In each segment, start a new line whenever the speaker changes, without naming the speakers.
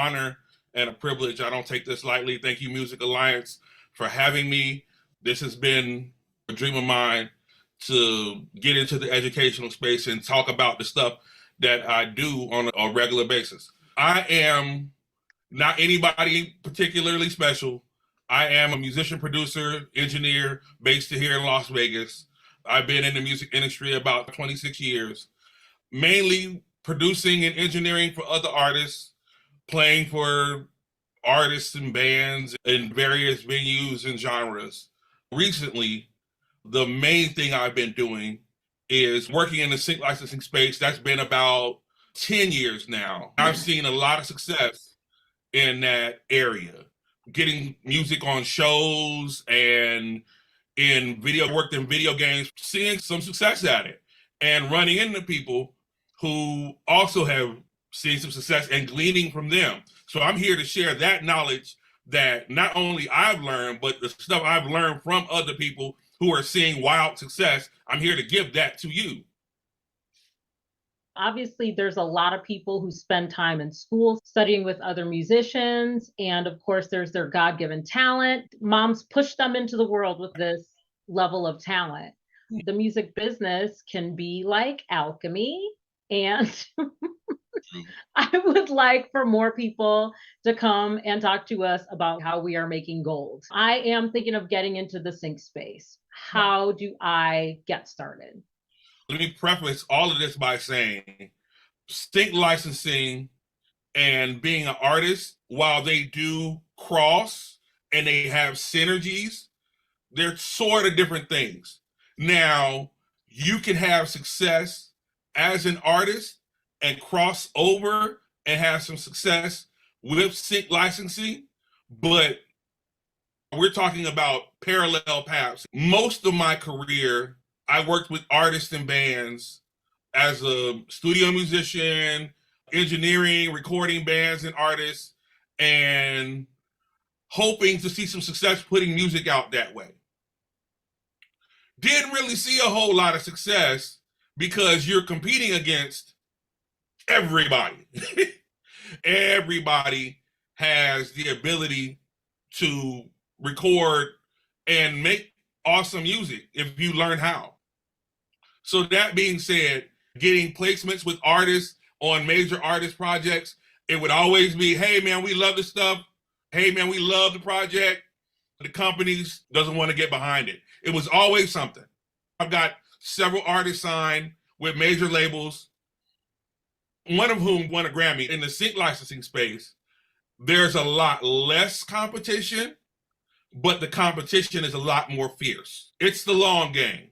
honor and a privilege. I don't take this lightly. Thank you, Music Alliance, for having me. This has been a dream of mine to get into the educational space and talk about the stuff that I do on a regular basis. I am not anybody particularly special. I am a musician, producer, engineer based here in Las Vegas. I've been in the music industry about 26 years, mainly producing and engineering for other artists, playing for artists and bands in various venues and genres. Recently, the main thing I've been doing is working in the sync licensing space. That's been about 10 years now. I've seen a lot of success in that area, getting music on shows and worked in video games, seeing some success at it and running into people who also have seen some success and gleaning from them. So I'm here to share that knowledge that not only I've learned, but the stuff I've learned from other people who are seeing wild success. I'm here to give that to you.
Obviously, there's a lot of people who spend time in school studying with other musicians. And of course, there's their God-given talent. Moms push them into the world with this level of talent. The music business can be like alchemy. And I would like for more people to come and talk to us about how we are making gold. I am thinking of getting into the sync space. How do I get started?
Let me preface all of this by saying sync licensing and being an artist, while they do cross and they have synergies, they're sort of different things. Now, you can have success as an artist and cross over and have some success with sync licensing, but we're talking about parallel paths. Most of my career, I worked with artists and bands as a studio musician, engineering, recording bands and artists, and hoping to see some success putting music out that way. Didn't really see a whole lot of success because you're competing against everybody. Everybody has the ability to record and make awesome music if you learn how. So that being said, getting placements with artists on major artist projects, it would always be, hey man, we love this stuff. Hey man, we love the project. The companies doesn't want to get behind it. It was always something. I've got several artists signed with major labels, one of whom won a Grammy. In the sync licensing space, there's a lot less competition, but the competition is a lot more fierce. It's the long game.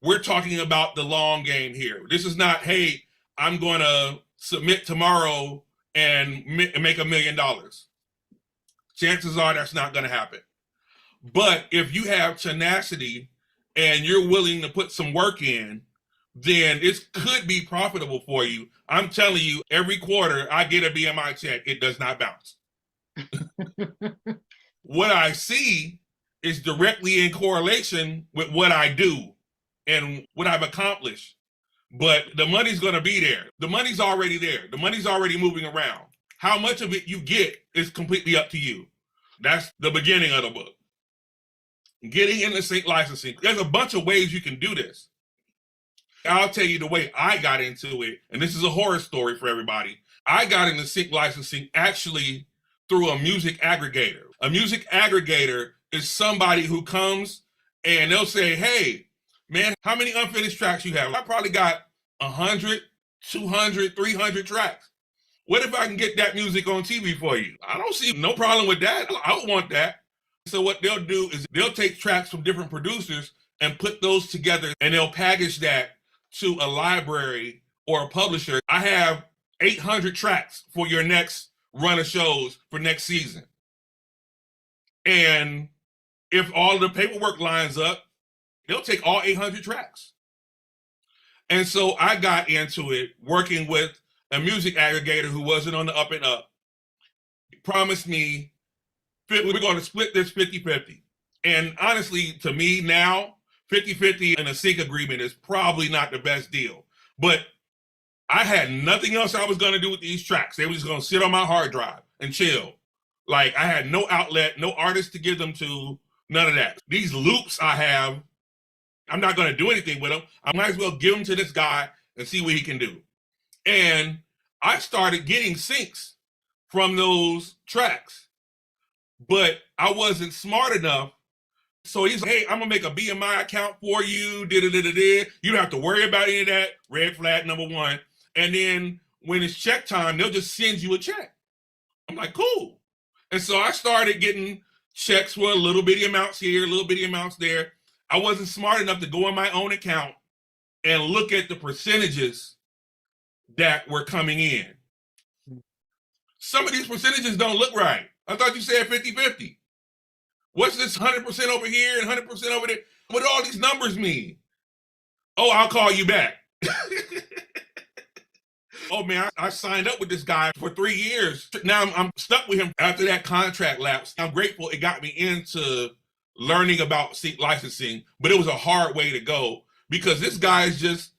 We're talking about the long game here. This is not, hey, I'm going to submit tomorrow and make $1 million. Chances are that's not going to happen. But if you have tenacity and you're willing to put some work in, then it could be profitable for you. I'm telling you, every quarter I get a BMI check, it does not bounce. What I see is directly in correlation with what I do and what I've accomplished. But the money's going to be there. The money's already there. The money's already moving around. How much of it you get is completely up to you. That's the beginning of the book. Getting into sync licensing. There's a bunch of ways you can do this. I'll tell you the way I got into it, and this is a horror story for everybody. I got into sync licensing actually through a music aggregator. A music aggregator is somebody who comes and they'll say, hey, man, how many unfinished tracks you have? I probably got 100, 200, 300 tracks. What if I can get that music on TV for you? I don't see no problem with that. I don't want that. So what they'll do is they'll take tracks from different producers and put those together, and they'll package that to a library or a publisher. I have 800 tracks for your next run of shows for next season. And if all the paperwork lines up, they'll take all 800 tracks. And so I got into it working with a music aggregator who wasn't on the up and up. He promised me, we're going to split this 50-50. And honestly, to me now, 50-50 in a sync agreement is probably not the best deal. But I had nothing else I was going to do with these tracks. They were just going to sit on my hard drive. and chill. Like, I had no outlet, no artist to give them to, none of that. These loops I have, I'm not going to do anything with them. I might as well give them to this guy and see what he can do. And I started getting syncs from those tracks, but I wasn't smart enough. So he's like, hey, I'm going to make a BMI account for you. You don't have to worry about any of that. Red flag number one. And then when it's check time, they'll just send you a check. I'm like, cool. And so I started getting checks for little bitty amounts here, little bitty amounts there. I wasn't smart enough to go on my own account and look at the percentages that were coming in. Some of these percentages don't look right. I thought you said 50-50. What's this 100% over here and 100% over there? What do all these numbers mean? Oh, I'll call you back. Oh man, I signed up with this guy for 3 years. Now I'm stuck with him after that contract lapse. I'm grateful it got me into learning about sync licensing, but it was a hard way to go because this guy is just,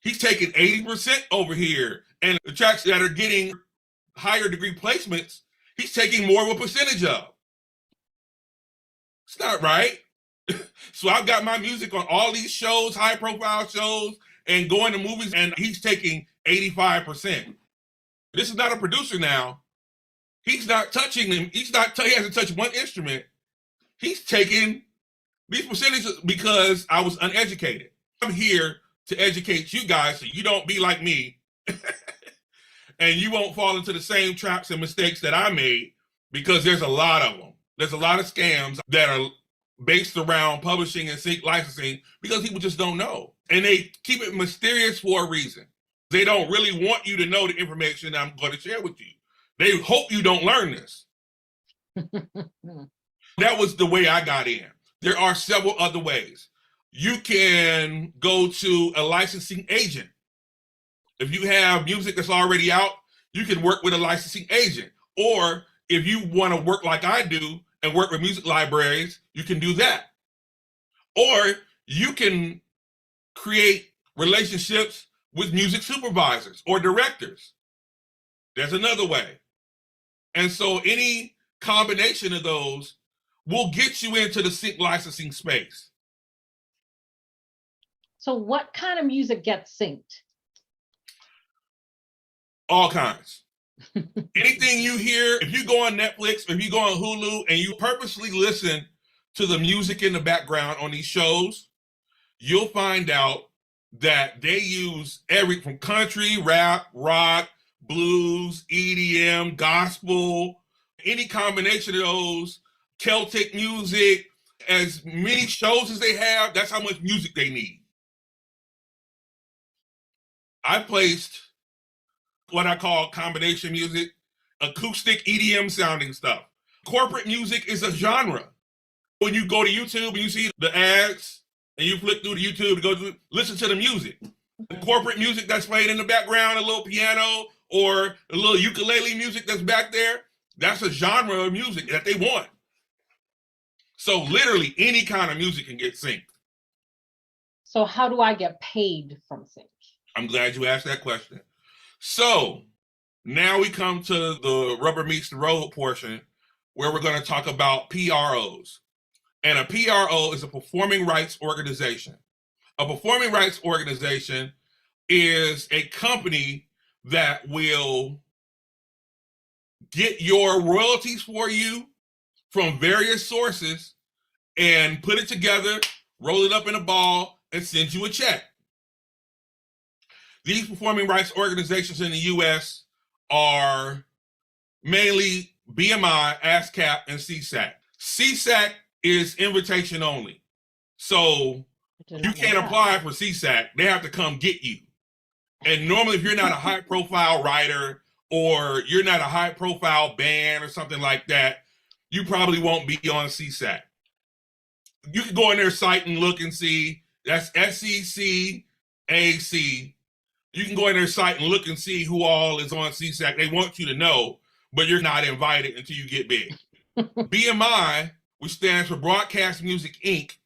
he's taking 80% over here. And the tracks that are getting higher degree placements, he's taking more of a percentage of. It's not right. So I've got my music on all these shows, high profile shows, and going to movies, and he's taking 85%. This is not a producer now. He's not touching them. He hasn't touched one instrument. He's taking these percentages because I was uneducated. I'm here to educate you guys so you don't be like me and you won't fall into the same traps and mistakes that I made, because there's a lot of them. There's a lot of scams that are based around publishing and sync licensing because people just don't know. And they keep it mysterious for a reason. They don't really want you to know the information I'm going to share with you. They hope you don't learn this. That was the way I got in. There are several other ways. You can go to a licensing agent. If you have music that's already out, you can work with a licensing agent. Or if you want to work like I do and work with music libraries, you can do that. Or you can create relationships with music supervisors or directors. There's another way. And so any combination of those will get you into the sync licensing space.
So what kind of music gets synced?
All kinds. Anything you hear, if you go on Netflix, if you go on Hulu and you purposely listen to the music in the background on these shows, you'll find out that they use everything from country, rap, rock, blues, EDM, gospel, any combination of those, Celtic music. As many shows as they have, that's how much music they need. I placed what I call combination music, acoustic EDM sounding stuff. Corporate music is a genre. When you go to YouTube and you see the ads and you flick through the YouTube to go to listen to the music. The corporate music that's played in the background, a little piano or a little ukulele music that's back there, that's a genre of music that they want. So literally any kind of music can get synced.
So how do I get paid from sync?
I'm glad you asked that question. So now we come to the rubber meets the road portion where we're going to talk about PROs. And a PRO is a performing rights organization. A performing rights organization is a company that will get your royalties for you from various sources and put it together, roll it up in a ball, and send you a check. These performing rights organizations in the US are mainly BMI, ASCAP, and SESAC. SESAC is invitation only. So you can't apply for SESAC. They have to come get you. And normally if you're not a high profile writer or you're not a high profile band or something like that, you probably won't be on SESAC. You can go on their site and look and see. That's SESAC. You can go on their site and look and see who all is on SESAC. They want you to know, but you're not invited until you get big. BMI, which stands for Broadcast Music Inc.,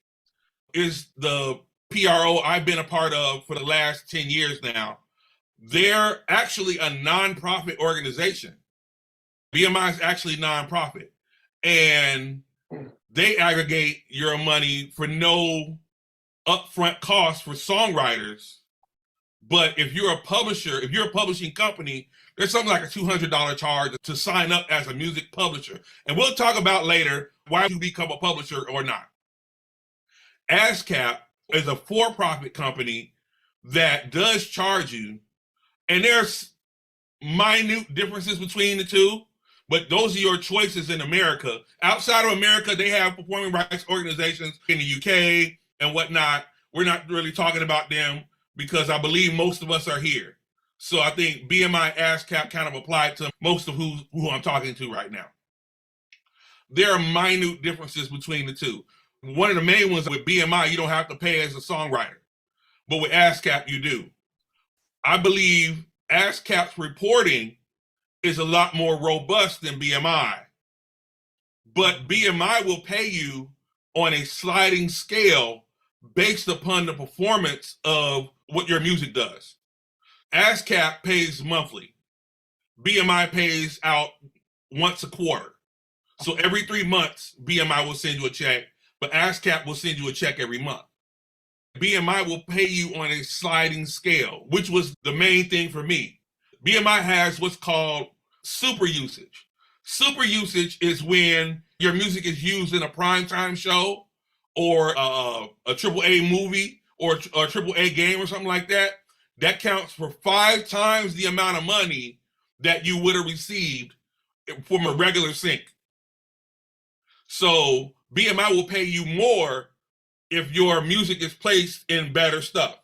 is the PRO I've been a part of for the last 10 years now. They're actually a nonprofit organization. BMI is actually nonprofit, and they aggregate your money for no upfront cost for songwriters. But if you're a publisher, if you're a publishing company, there's something like a $200 charge to sign up as a music publisher. And we'll talk about later why you become a publisher or not. ASCAP is a for-profit company that does charge you, and there's minute differences between the two, but those are your choices in America. Outside of America, they have performing rights organizations in the UK and whatnot. We're not really talking about them because I believe most of us are here. So I think BMI ASCAP kind of applied to most of who I'm talking to right now. There are minute differences between the two. One of the main ones with BMI, you don't have to pay as a songwriter, but with ASCAP, you do. I believe ASCAP's reporting is a lot more robust than BMI, but BMI will pay you on a sliding scale based upon the performance of what your music does. ASCAP pays monthly. BMI pays out once a quarter. So every 3 months, BMI will send you a check, but ASCAP will send you a check every month. BMI will pay you on a sliding scale, which was the main thing for me. BMI has what's called super usage. Super usage is when your music is used in a primetime show or a AAA movie or a AAA game or something like that. That counts for 5 times the amount of money that you would have received from a regular sync. So BMI will pay you more if your music is placed in better stuff,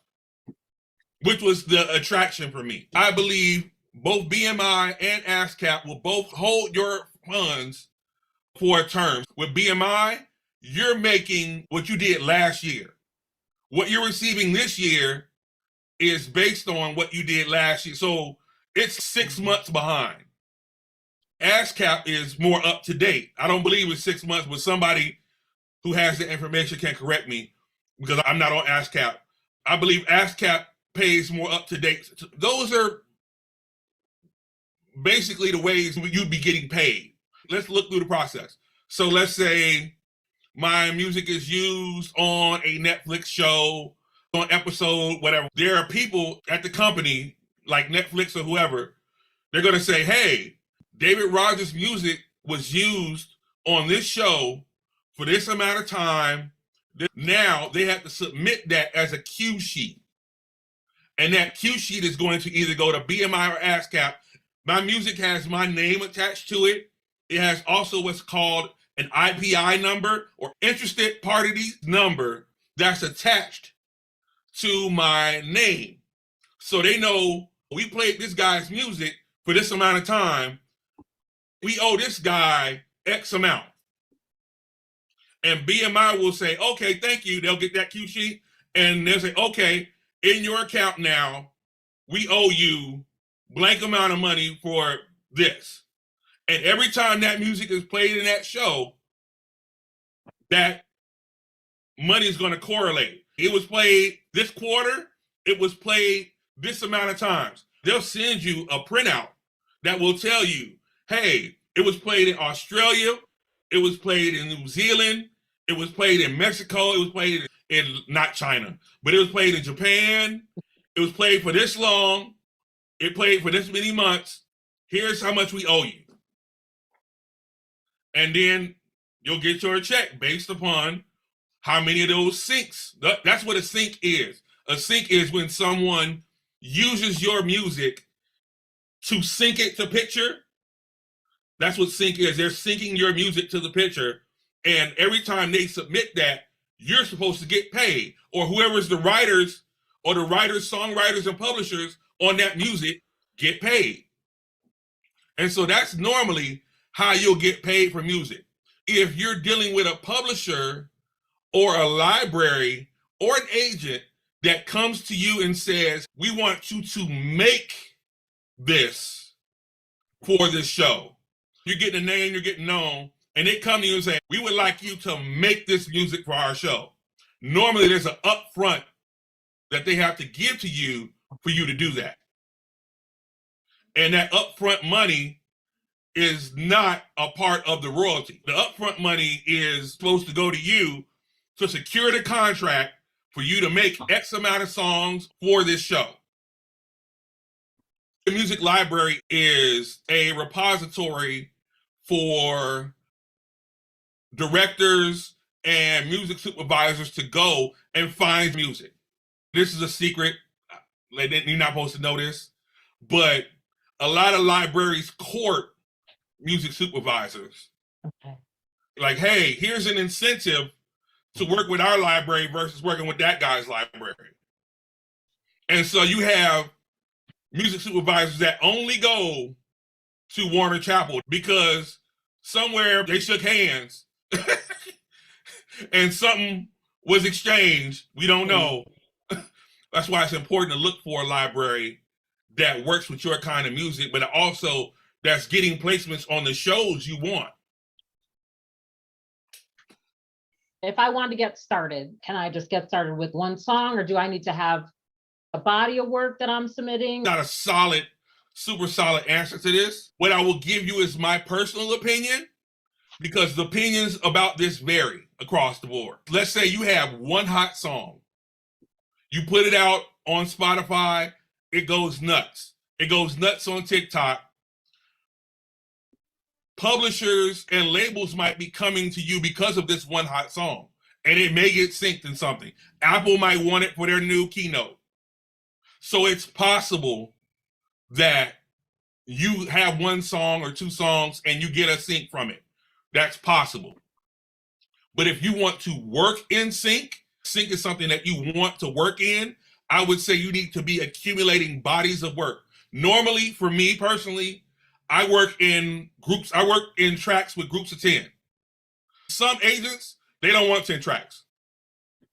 which was the attraction for me. I believe both BMI and ASCAP will both hold your funds for a term. With BMI, you're making what you did last year. What you're receiving this year is based on what you did last year. So it's 6 months behind. ASCAP is more up to date. I don't believe it's 6 months, but somebody who has the information can correct me because I'm not on ASCAP. I believe ASCAP pays more up to date. Those are basically the ways you'd be getting paid. Let's look through the process. So let's say my music is used on a Netflix show, on episode, whatever. There are people at the company, like Netflix or whoever, they're going to say, hey, David Rogers' music was used on this show for this amount of time. Now they have to submit that as a cue sheet. And that cue sheet is going to either go to BMI or ASCAP. My music has my name attached to it. It has also what's called an IPI number or interested party number that's attached to my name. So they know we played this guy's music for this amount of time. We owe this guy X amount. And BMI will say, okay, thank you. They'll get that cue sheet and they'll say, okay, in your account now, we owe you blank amount of money for this. And every time that music is played in that show, that money is going to correlate. It was played this quarter, it was played this amount of times. They'll send you a printout that will tell you, hey, it was played in Australia, it was played in New Zealand, it was played in Mexico, it was played in not China, but it was played in Japan, it was played for this long, it played for this many months, here's how much we owe you. And then you'll get your check based upon how many of those syncs. That's what a sync is. A sync is when someone uses your music to sync it to picture. That's what sync is. They're syncing your music to the picture. And every time they submit that, you're supposed to get paid. Or whoever's the writers or the writers, songwriters, and publishers on that music get paid. And so that's normally how you'll get paid for music. If you're dealing with a publisher or a library or an agent that comes to you and says, we want you to make this for this show. You're getting a name, you're getting known, and they come to you and say, we would like you to make this music for our show. Normally there's an upfront that they have to give to you for you to do that. And that upfront money is not a part of the royalty. The upfront money is supposed to go to you to secure the contract for you to make X amount of songs for this show. The music library is a repository for directors and music supervisors to go and find music. This is a secret. You're not supposed to know this, but a lot of libraries court music supervisors.
Okay.
Like, hey, here's an incentive to work with our library versus working with that guy's library. And so you have music supervisors that only go to Warner Chappell because somewhere they shook hands and something was exchanged. We don't know. That's why it's important to look for a library that works with your kind of music, but also that's getting placements on the shows you want.
If I want to get started, can I just get started with one song, or do I need to have a body of work that I'm submitting?
Not a solid, super solid answer to this. What I will give you is my personal opinion, because the opinions about this vary across the board. Let's say you have one hot song. You put it out on Spotify, it goes nuts. It goes nuts on TikTok. Publishers and labels might be coming to you because of this one hot song, and it may get synced in something. Apple might want it for their new keynote. So it's possible that you have one song or two songs and you get a sync from it. That's possible. But if you want to work in sync is something that you want to work in, I would say you need to be accumulating bodies of work. Normally, for me personally, I work in groups. I work in tracks with groups of 10. Some agents, they don't want 10 tracks.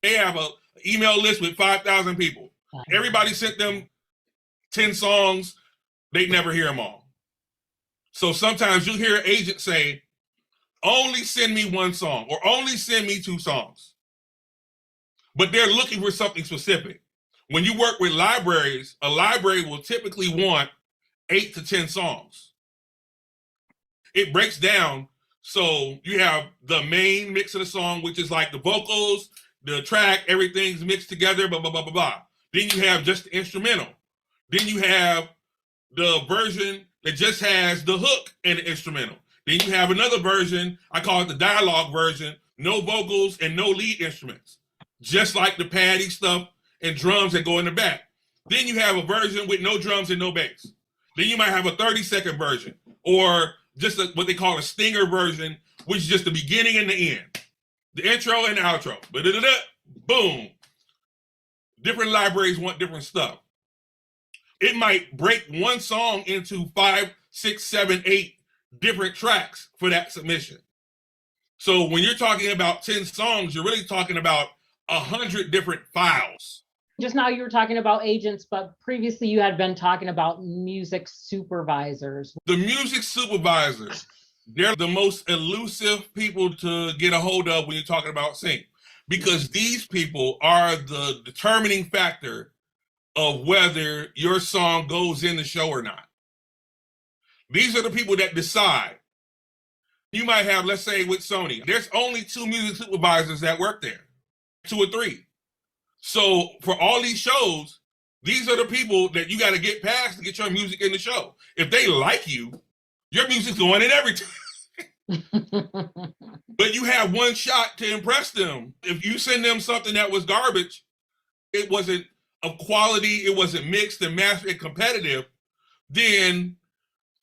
They have an email list with 5,000 people. Everybody sent them 10 songs. They never hear them all. So sometimes you'll hear an agent say, only send me one song or only send me 2 songs. But they're looking for something specific. When you work with libraries, a library will typically want 8 to 10 songs. It breaks down. So you have the main mix of the song, which is like the vocals, the track, everything's mixed together, blah, blah, blah, blah, blah. Then you have just the instrumental. Then you have the version that just has the hook and the instrumental. Then you have another version, I call it the dialogue version, no vocals and no lead instruments, just like the paddy stuff and drums that go in the back. Then you have a version with no drums and no bass. Then you might have a 30-second version, or just what they call a stinger version, which is just the beginning and the end, the intro and the outro. Boom. Different libraries want different stuff. It might break one song into 5, 6, 7, 8 different tracks for that submission. So when you're talking about 10 songs, you're really talking about 100 different files.
Just now you were talking about agents, but previously you had been talking about music supervisors.
The music supervisors, they're the most elusive people to get a hold of when you're talking about sync, because these people are the determining factor of whether your song goes in the show or not. These are the people that decide. You might have, let's say with Sony, there's only 2 music supervisors that work there, 2 or 3. So for all these shows, these are the people that you got to get past to get your music in the show. If they like you, your music's going in every time. But you have one shot to impress them. If you send them something that was garbage, it wasn't of quality, it wasn't mixed and mastered and competitive, then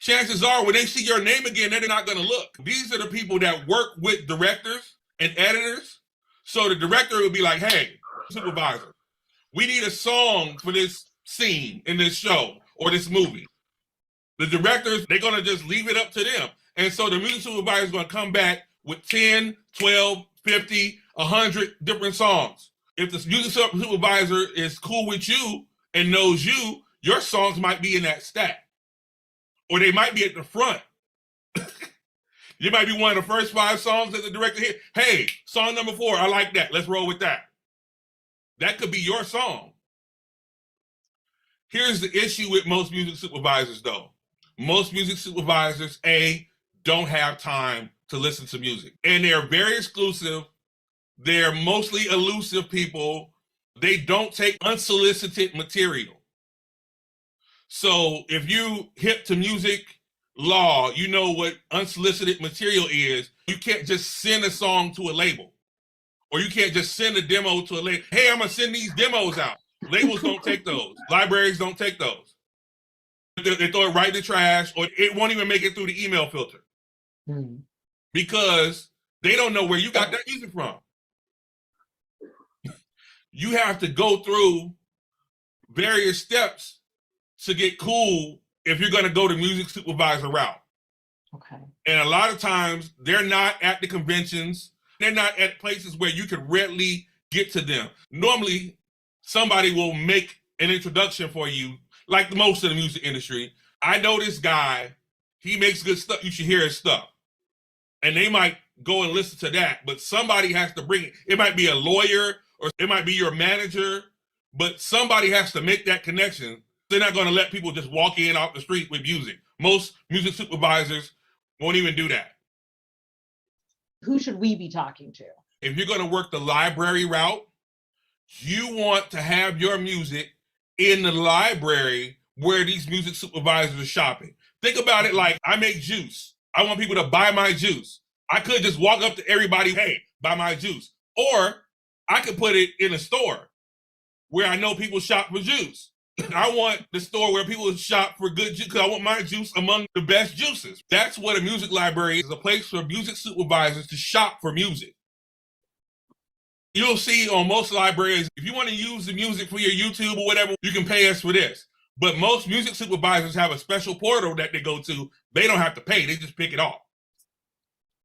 chances are when they see your name again, they're not going to look. These are the people that work with directors and editors. So the director will be like, hey, supervisor, we need a song for this scene in this show or this movie. The directors, they're going to just leave it up to them. And so the music supervisor is going to come back with 10, 12, 50, 100 different songs. If the music supervisor is cool with you and knows you, your songs might be in that stack. Or they might be at the front. You might be one of the first 5 songs that the director hit. Hey, song number 4, I like that. Let's roll with that. That could be your song. Here's the issue with most music supervisors, though. Most music supervisors, A, don't have time to listen to music. And they're very exclusive. They're mostly elusive people. They don't take unsolicited material. So if you hip to music law, you know what unsolicited material is. You can't just send a song to a label, or you can't just send a demo to a label. Hey, I'm gonna send these demos out. Labels don't take those. Libraries don't take those. They throw it right in the trash, or it won't even make it through the email filter because they don't know where you got that music from. You have to go through various steps to get cool if you're going to go the music supervisor route.
Okay.
And a lot of times they're not at the conventions. They're not at places where you can readily get to them. Normally, somebody will make an introduction for you, like most of the music industry. I know this guy, he makes good stuff. You should hear his stuff. And they might go and listen to that, but somebody has to bring it. It might be a lawyer or it might be your manager, but somebody has to make that connection. They're not going to let people just walk in off the street with music. Most music supervisors won't even do that.
Who should we be talking to?
If you're going to work the library route, you want to have your music in the library where these music supervisors are shopping. Think about it like I make juice. I want people to buy my juice. I could just walk up to everybody, hey, buy my juice. Or I could put it in a store where I know people shop for juice. I want the store where people shop for good juice because I want my juice among the best juices. That's what a music library is, a place for music supervisors to shop for music. You'll see on most libraries, if you want to use the music for your YouTube or whatever, you can pay us for this. But most music supervisors have a special portal that they go to. They don't have to pay. They just pick it off.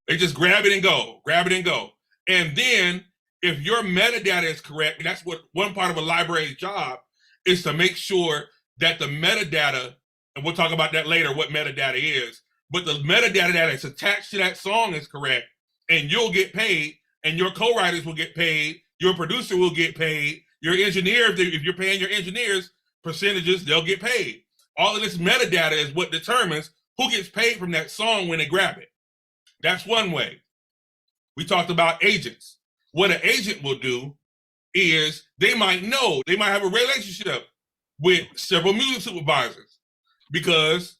They just grab it and go, grab it and go. And then if your metadata is correct, and that's what one part of a library's job is to make sure that the metadata, and we'll talk about that later, what metadata is, but the metadata that is attached to that song is correct, and you'll get paid, and your co-writers will get paid, your producer will get paid, your engineer, if you're paying your engineers percentages, they'll get paid. All of this metadata is what determines who gets paid from that song when they grab it. That's one way. We talked about agents. What an agent will do is they might have a relationship with several music supervisors because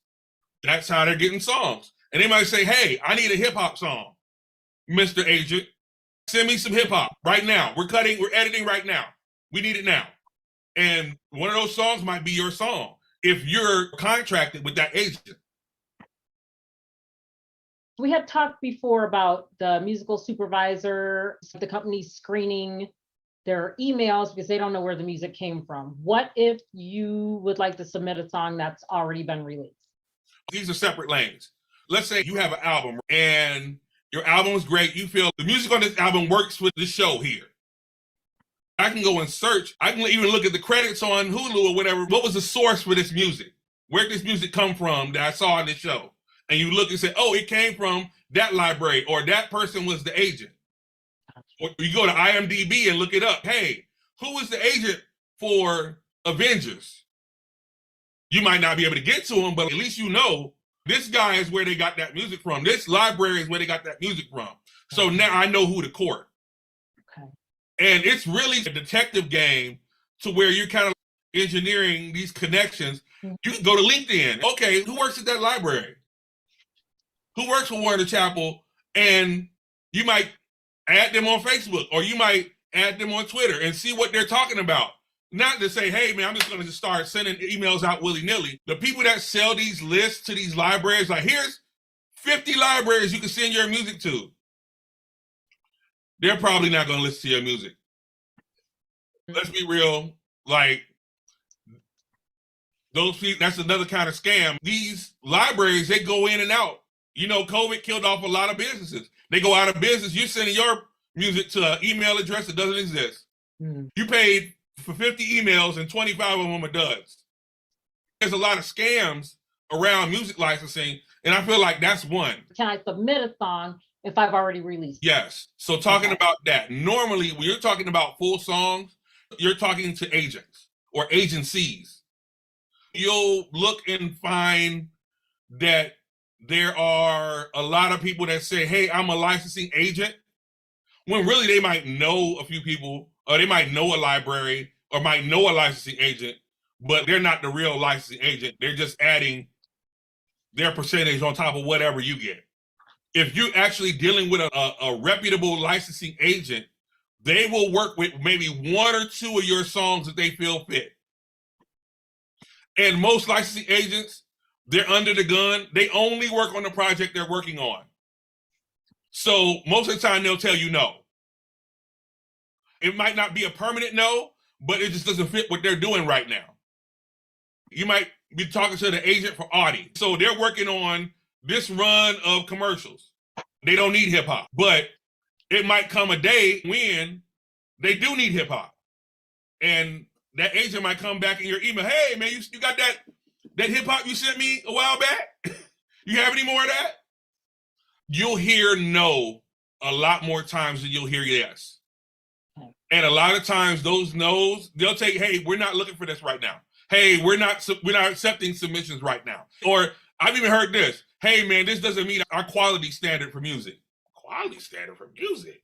that's how they're getting songs. And they might say, hey, I need a hip hop song, Mr. Agent. Send me some hip hop right now. We're editing right now. We need it now. And one of those songs might be your song if you're contracted with that agent.
We had talked before about the musical supervisor, the company screening their emails because they don't know where the music came from. What if you would like to submit a song that's already been released?
These are separate lanes. Let's say you have an album and your album is great. You feel the music on this album works with the show here. I can go and search. I can even look at the credits on Hulu or whatever. What was the source for this music? Where did this music come from that I saw on this show? And you look and say, oh, it came from that library, or that person was the agent. Or you go to IMDb and look it up. Hey, who was the agent for Avengers? You might not be able to get to him, but at least you know this guy is where they got that music from. This library is where they got that music from. So now I know who to court.
Okay.
And it's really a detective game to where you're kind of engineering these connections. You can go to LinkedIn. Okay, who works at that library? Who works for Warner Chapel? And you might add them on Facebook, or you might add them on Twitter and see what they're talking about. Not to say, hey, man, I'm just going to just start sending emails out willy-nilly. The people that sell these lists to these libraries, like, here's 50 libraries you can send your music to. They're probably not going to listen to your music. Let's be real. Like, those people, that's another kind of scam. These libraries, they go in and out. You know, COVID killed off a lot of businesses. They go out of business. You're sending your music to an email address that doesn't exist. You paid for 50 emails and 25 of them are duds. There's a lot of scams around music licensing, and I feel like that's one.
Can I submit a song if I've already released it?
Yes. So talking about that, normally when you're talking about full songs, you're talking to agents or agencies. You'll look and find that there are a lot of people that say, hey, I'm a licensing agent, when really they might know a few people, or they might know a library, or might know a licensing agent, but they're not the real licensing agent. They're just adding their percentage on top of whatever you get. If you're actually dealing with a reputable licensing agent, they will work with maybe one or two of your songs that they feel fit. And most licensing agents, they're under the gun. They only work on the project they're working on. So most of the time they'll tell you no. It might not be a permanent no, but it just doesn't fit what they're doing right now. You might be talking to the agent for Audi. So they're working on this run of commercials. They don't need hip hop, but it might come a day when they do need hip hop. And that agent might come back in your email, hey man, you got that hip hop you sent me a while back? You have any more of that? You'll hear no a lot more times than you'll hear yes. And a lot of times those no's, they'll take, hey, we're not looking for this right now. Hey, we're not accepting submissions right now. Or I've even heard this, hey man, this doesn't meet our quality standard for music. Quality standard for music?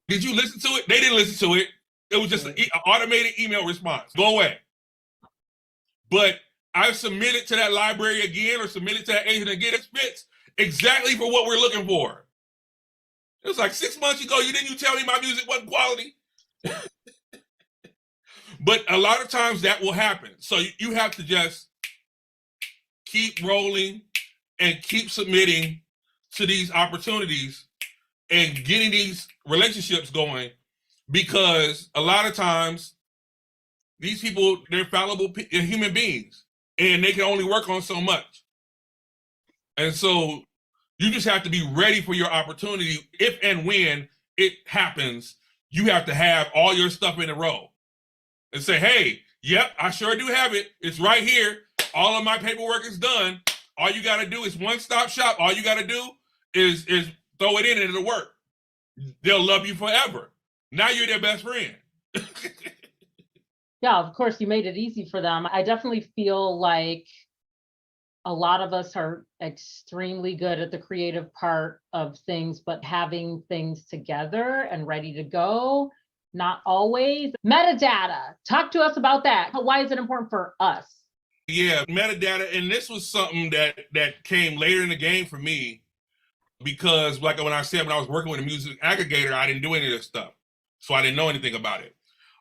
Did you listen to it? They didn't listen to it. It was just an automated email response. Go away. But I've submitted to that library again, or submitted to that agent again. It fits exactly for what we're looking for. It was like 6 months ago, you tell me my music wasn't quality. But a lot of times that will happen. So you have to just keep rolling and keep submitting to these opportunities and getting these relationships going, because a lot of times these people, they're fallible human beings and they can only work on so much. And so you just have to be ready for your opportunity. If and when it happens, you have to have all your stuff in a row and say, hey, yep, I sure do have it. It's right here. All of my paperwork is done. All you got to do is one-stop shop. All you got to do is throw it in and it'll work. They'll love you forever. Now you're their best friend.
Yeah, of course, you made it easy for them. I definitely feel like a lot of us are extremely good at the creative part of things, but having things together and ready to go, not always. Metadata, talk to us about that. Why is it important for us?
Yeah, metadata, and this was something that came later in the game for me, because like when I said, when I was working with a music aggregator, I didn't do any of this stuff. So I didn't know anything about it.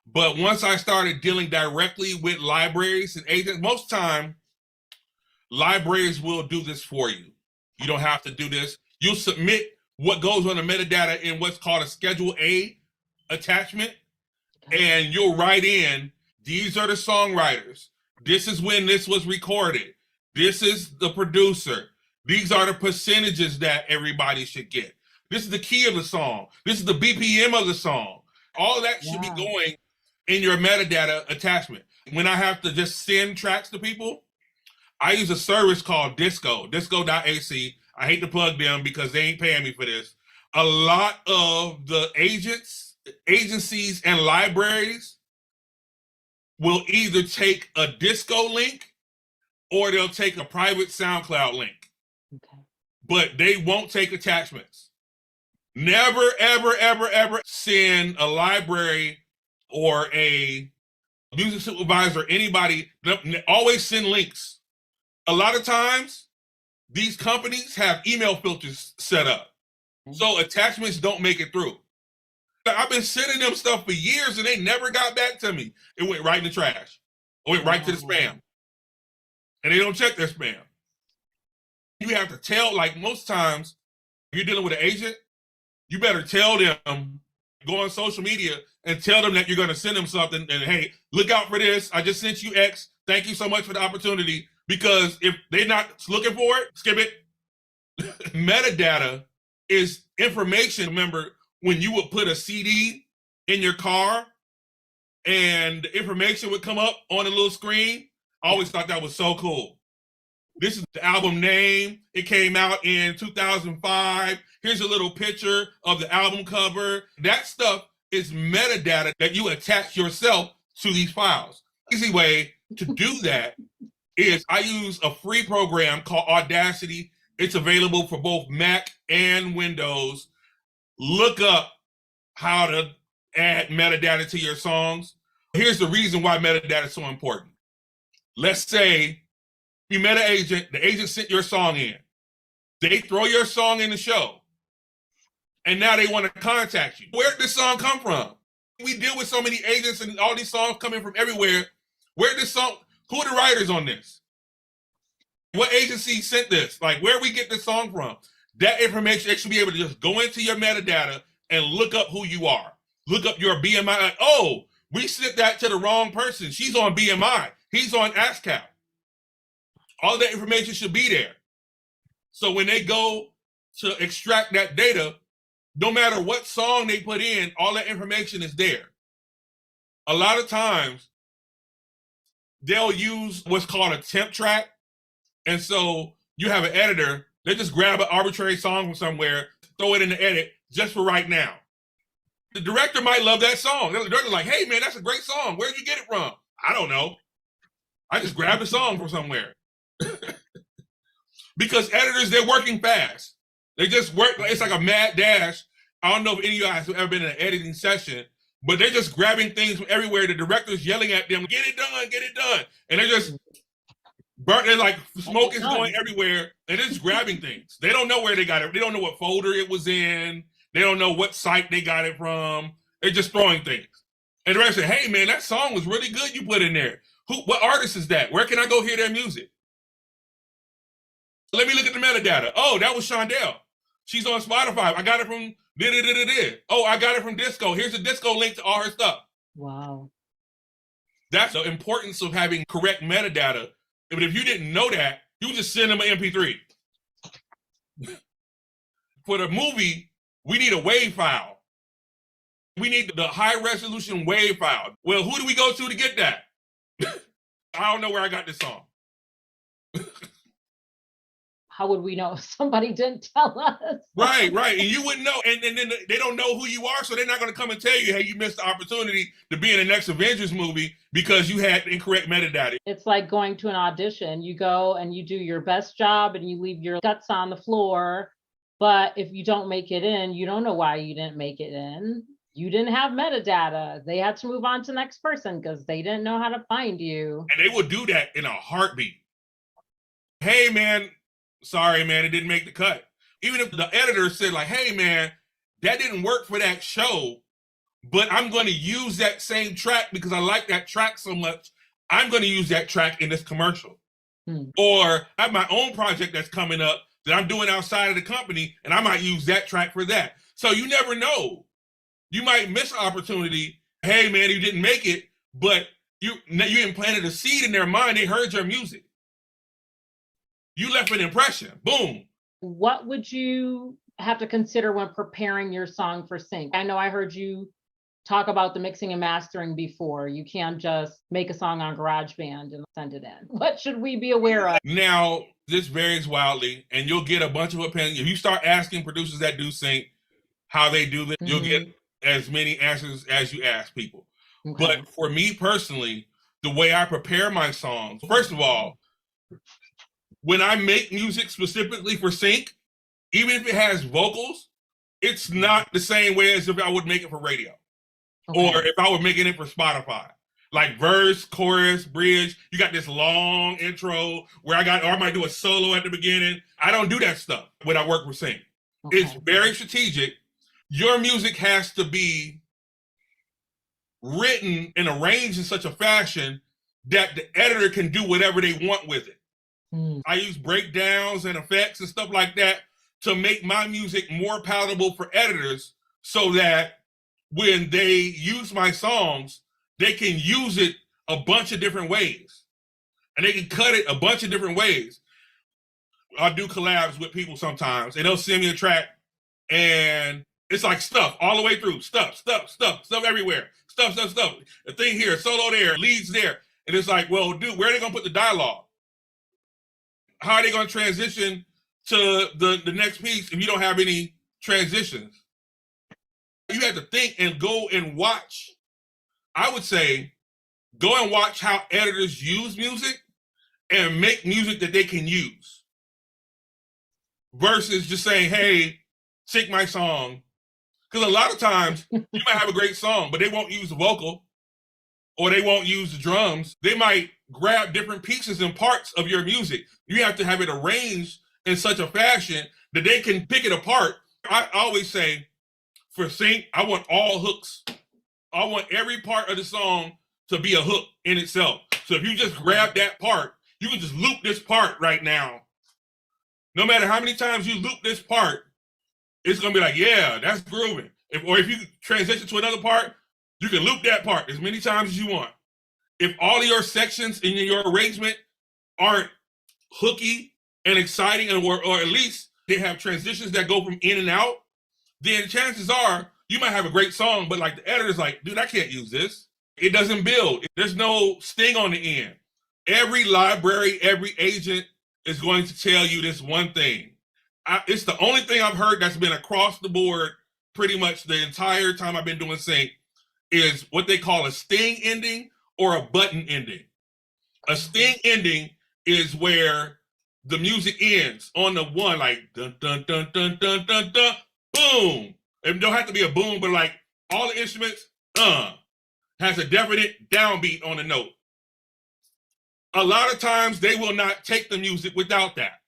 But once I started dealing directly with libraries and agents, most time, libraries will do this for you. You don't have to do this. You'll submit what goes on the metadata in what's called a Schedule A attachment, and you'll write in, these are the songwriters. This is when this was recorded. This is the producer. These are the percentages that everybody should get. This is the key of the song. This is the BPM of the song. All of that should be going in your metadata attachment. When I have to just send tracks to people, I use a service called disco.ac. I hate to plug them because they ain't paying me for this. A lot of the agencies and libraries will either take a disco link or they'll take a private SoundCloud link. Okay. But they won't take attachments. Never, ever, ever, ever send a library or a music supervisor or anybody, always send links. A lot of times, these companies have email filters set up. So attachments don't make it through. I've been sending them stuff for years and they never got back to me. It went right in the trash. It went right to the spam. And they don't check their spam. You have to tell, like most times, if you're dealing with an agent, you better tell them, go on social media and tell them that you're going to send them something and, hey, look out for this. I just sent you X. Thank you so much for the opportunity. Because if they're not looking for it, skip it. Metadata is information. Remember when you would put a CD in your car and the information would come up on a little screen? I always thought that was so cool. This is the album name. It came out in 2005. Here's a little picture of the album cover. That stuff is metadata that you attach yourself to these files. Easy way to do that is I use a free program called Audacity. It's available for both Mac and Windows. Look up how to add metadata to your songs. Here's the reason why metadata is so important. Let's say you met an agent, the agent sent your song in. They throw your song in the show, and now they want to contact you. Where did this song come from? We deal with so many agents and all these songs coming from everywhere. Where did this song, who are the writers on this? What agency sent this? Like, where we get this song from? That information, they should be able to just go into your metadata and look up who you are. Look up your BMI. Like, oh, we sent that to the wrong person. She's on BMI. He's on ASCAP. All that information should be there. So when they go to extract that data, no matter what song they put in, all that information is there. A lot of times, they'll use what's called a temp track. And so you have an editor, they just grab an arbitrary song from somewhere, throw it in the edit just for right now. The director might love that song. The director's like, hey man, that's a great song. Where'd you get it from? I don't know. I just grabbed a song from somewhere. Because editors, they're working fast. They just work, it's like a mad dash. I don't know if any of you guys have ever been in an editing session, but they're just grabbing things from everywhere. The director's yelling at them, get it done, get it done. And they're just burnt, they're like, smoke is going everywhere, and they're just grabbing things. They don't know where they got it. They don't know what folder it was in. They don't know what site they got it from. They're just throwing things. And the director said, hey man, that song was really good you put in there. What artist is that? Where can I go hear their music? Let me look at the metadata. Oh, that was Shondell. She's on Spotify. I got it from da-da-da-da-da. Oh, I got it from Disco. Here's a Disco link to all her stuff.
Wow.
That's the importance of having correct metadata. But if you didn't know that, you just send them an MP3. For the movie, we need a WAV file. We need the high resolution WAV file. Well, who do we go to get that? I don't know where I got this song.
How would we know if somebody didn't tell us?
Right. And you wouldn't know. And then they don't know who you are, so they're not going to come and tell you, hey, you missed the opportunity to be in the next Avengers movie because you had incorrect metadata.
It's like going to an audition. You go and you do your best job and you leave your guts on the floor. But if you don't make it in, you don't know why you didn't make it in. You didn't have metadata. They had to move on to the next person because they didn't know how to find you.
And they would do that in a heartbeat. Hey, man, sorry, man, it didn't make the cut. Even if the editor said like, hey, man, that didn't work for that show, but I'm going to use that same track because I like that track so much. I'm going to use that track in this commercial. Or I have my own project that's coming up that I'm doing outside of the company, and I might use that track for that. So you never know. You might miss an opportunity. Hey, man, you didn't make it, but you implanted a seed in their mind. They heard your music. You left an impression. Boom.
What would you have to consider when preparing your song for sync? I know I heard you talk about the mixing and mastering before. You can't just make a song on GarageBand and send it in. What should we be aware of?
Now, this varies wildly, and you'll get a bunch of opinions. If you start asking producers that do sync how they do this, you'll get as many answers as you ask people. Okay. But for me personally, the way I prepare my songs, first of all, when I make music specifically for sync, even if it has vocals, it's not the same way as if I would make it for radio. Okay. Or if I were making it for Spotify. Like verse, chorus, bridge, you got this long intro where I might do a solo at the beginning. I don't do that stuff when I work with sync. Okay. It's very strategic. Your music has to be written and arranged in such a fashion that the editor can do whatever they want with it. I use breakdowns and effects and stuff like that to make my music more palatable for editors so that when they use my songs, they can use it a bunch of different ways. And they can cut it a bunch of different ways. I'll do collabs with people sometimes, and they'll send me a track, and it's like stuff all the way through. Stuff everywhere. Stuff. A thing here, solo there, leads there. And it's like, well, dude, where are they going to put the dialogue? How are they going to transition to the next piece if you don't have any transitions? You have to think and go and watch. I would say go and watch how editors use music and make music that they can use versus just saying, hey, sing my song. Because a lot of times you might have a great song, but they won't use the vocal or they won't use the drums. They might grab different pieces and parts of your music. You have to have it arranged in such a fashion that they can pick it apart. I always say for sync, I want all hooks. I want every part of the song to be a hook in itself. So if you just grab that part, you can just loop this part right now. No matter how many times you loop this part, it's going to be like, yeah, that's grooving. Or if you transition to another part, you can loop that part as many times as you want. If all of your sections in your arrangement aren't hooky and exciting, or at least they have transitions that go from in and out, then chances are you might have a great song, but like the editor's like, dude, I can't use this. It doesn't build. There's no sting on the end. Every library, every agent is going to tell you this one thing. It's the only thing I've heard that's been across the board pretty much the entire time I've been doing sync is what they call a sting ending or a button ending. A sting ending is where the music ends on the one, like dun dun dun dun dun dun dun, boom. It don't have to be a boom, but like all the instruments, has a definite downbeat on the note. A lot of times they will not take the music without that.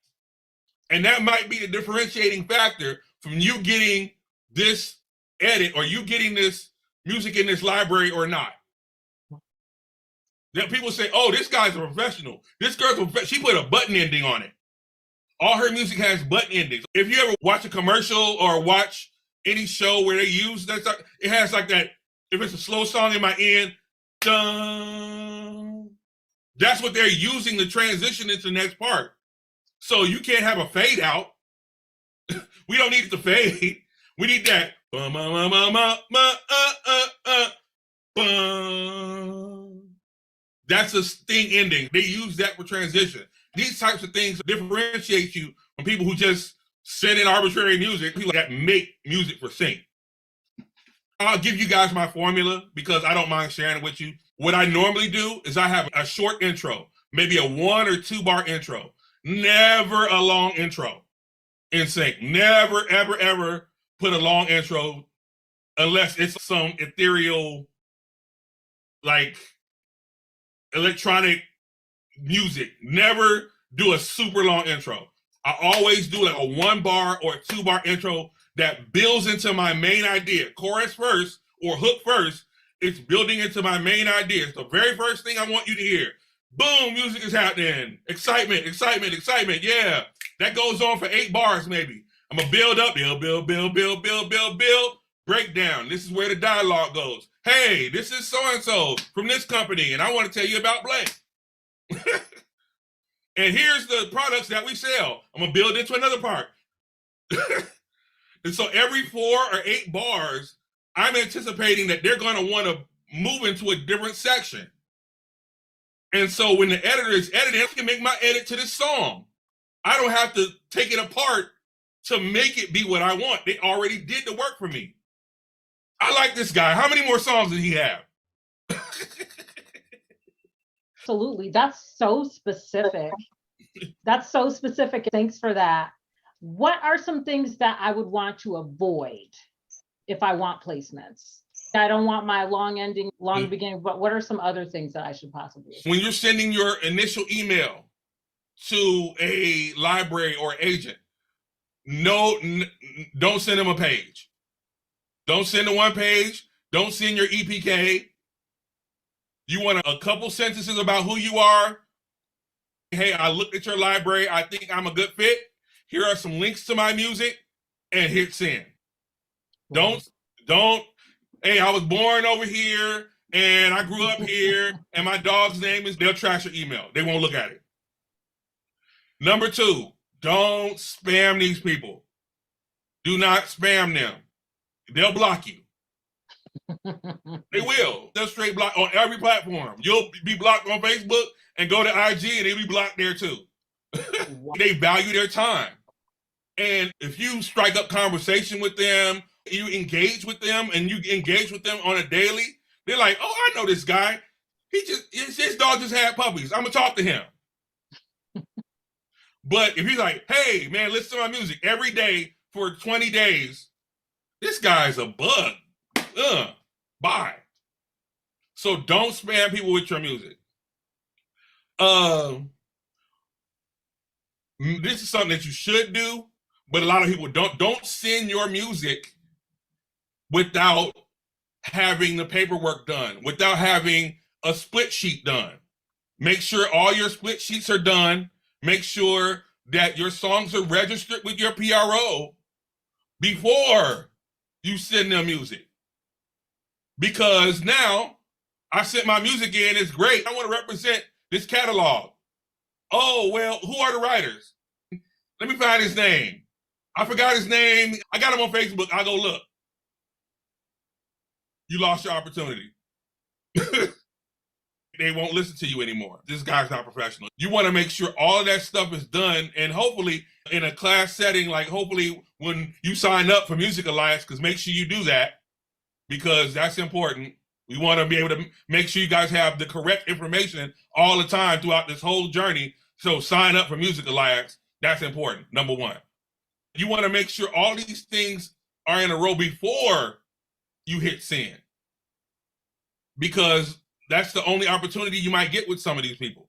And that might be the differentiating factor from you getting this edit or you getting this music in this library or not. Then people say, oh, this guy's a professional. This girl's a professional. She put a button ending on it. All her music has button endings. If you ever watch a commercial or watch any show where they use that, it has like that, if it's a slow song in my end, dun, that's what they're using to transition into the next part. So you can't have a fade out. We don't need it to fade. We need that. That's a sting ending. They use that for transition. These types of things differentiate you from people who just send in arbitrary music, people that make music for sync. I'll give you guys my formula because I don't mind sharing it with you. What I normally do is I have a short intro, maybe a 1 or 2 bar intro. Never a long intro in sync. Never, ever, ever put a long intro unless it's some ethereal, like electronic music. Never do a super long intro. I always do like a 1 bar or a 2 bar intro that builds into my main idea. Chorus first or hook first. It's building into my main idea. It's the very first thing I want you to hear. Boom, music is happening. Excitement, excitement, excitement. Yeah, that goes on for 8 bars maybe. I'm going to build up, build, breakdown. This is where the dialogue goes. Hey, this is so-and-so from this company, and I want to tell you about blank. And here's the products that we sell. I'm going to build into another part. And so every 4 or 8 bars, I'm anticipating that they're going to want to move into a different section. And so when the editor is editing, I can make my edit to this song. I don't have to take it apart to make it be what I want. They already did the work for me. I like this guy. How many more songs did he have?
Absolutely. That's so specific. That's so specific. Thanks for that. What are some things that I would want to avoid if I want placements? I don't want my long ending, long beginning, but what are some other things that I should possibly avoid?
When you're sending your initial email to a library or agent, don't send them a page. Don't send them 1 page. Don't send your EPK. You want a couple sentences about who you are. Hey, I looked at your library. I think I'm a good fit. Here are some links to my music, and hit send. Don't, hey, I was born over here and I grew up here and my dog's name is, they'll trash your email. They won't look at it. Number 2, don't spam these people. Do not spam them. They'll block you. They will. They'll straight block on every platform. You'll be blocked on Facebook and go to IG and they'll be blocked there too. They value their time. And if you strike up conversation with them, you engage with them and you engage with them on a daily, they're like, oh, I know this guy. His dog just had puppies. I'm gonna talk to him. But if he's like, hey, man, listen to my music every day for 20 days, this guy's a bug. Bye. So don't spam people with your music. This is something that you should do, but a lot of people don't. Don't send your music without having the paperwork done, without having a split sheet done. Make sure all your split sheets are done. Make sure that your songs are registered with your PRO before you send them music. Because now I sent my music in, it's great. I want to represent this catalog. Oh, well, who are the writers? Let me find his name. I forgot his name. I got him on Facebook. I'll go look. You lost your opportunity. They won't listen to you anymore. This guy's not professional. You want to make sure all of that stuff is done, and hopefully in a class setting, like hopefully when you sign up for Music Alliance, because make sure you do that, because that's important. We want to be able to make sure you guys have the correct information all the time throughout this whole journey. So sign up for Music Alliance. That's important, number one. You want to make sure all these things are in a row before you hit send, because that's the only opportunity you might get with some of these people.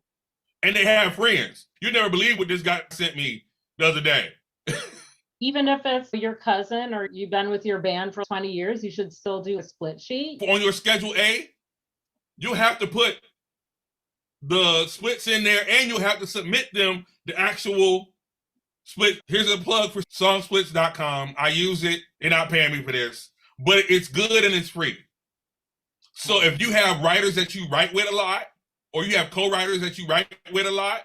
And they have friends. You never believe what this guy sent me the other day.
Even if it's your cousin or you've been with your band for 20 years, you should still do a split sheet.
On your Schedule A, you'll have to put the splits in there, and you'll have to submit them the actual split. Here's a plug for SongSplits.com. I use it. They're not paying me for this, but it's good and it's free. So if you have writers that you write with a lot, or you have co-writers that you write with a lot,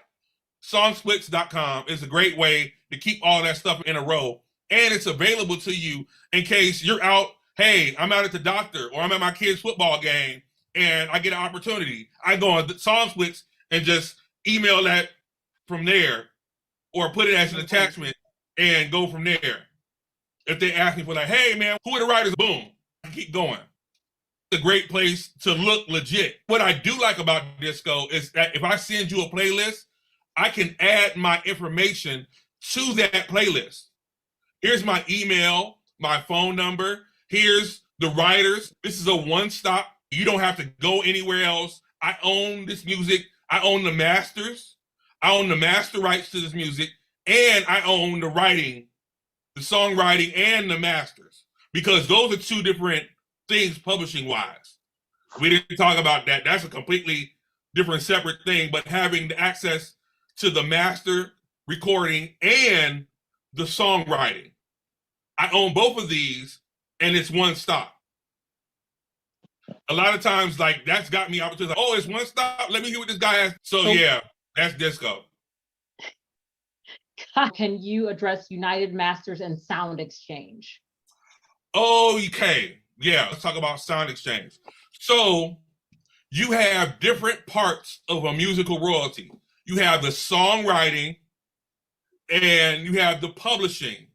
SongSplits.com is a great way to keep all that stuff in a row. And it's available to you in case you're out, hey, I'm out at the doctor, or I'm at my kid's football game, and I get an opportunity. I go on SongSplits and just email that from there, or put it as an attachment and go from there. If they ask me for like, hey man, who are the writers? Boom, I keep going. A great place to look legit. What I do like about Disco is that if I send you a playlist, I can add my information to that playlist. Here's my email, my phone number. Here's the writers. This is a one-stop. You don't have to go anywhere else. I own this music. I own the masters. I own the master rights to this music, and I own the writing, the songwriting, and the masters, because those are two different things publishing wise. We didn't talk about that. That's a completely different separate thing, but having the access to the master recording and the songwriting, I own both of these, and it's one stop. A lot of times, like, that's got me opportunities. Like, oh, it's one stop. Let me hear what this guy has. So yeah, that's Disco.
Can you address United Masters and SoundExchange?
Okay. Yeah, let's talk about SoundExchange. So you have different parts of a musical royalty. You have the songwriting and you have the publishing,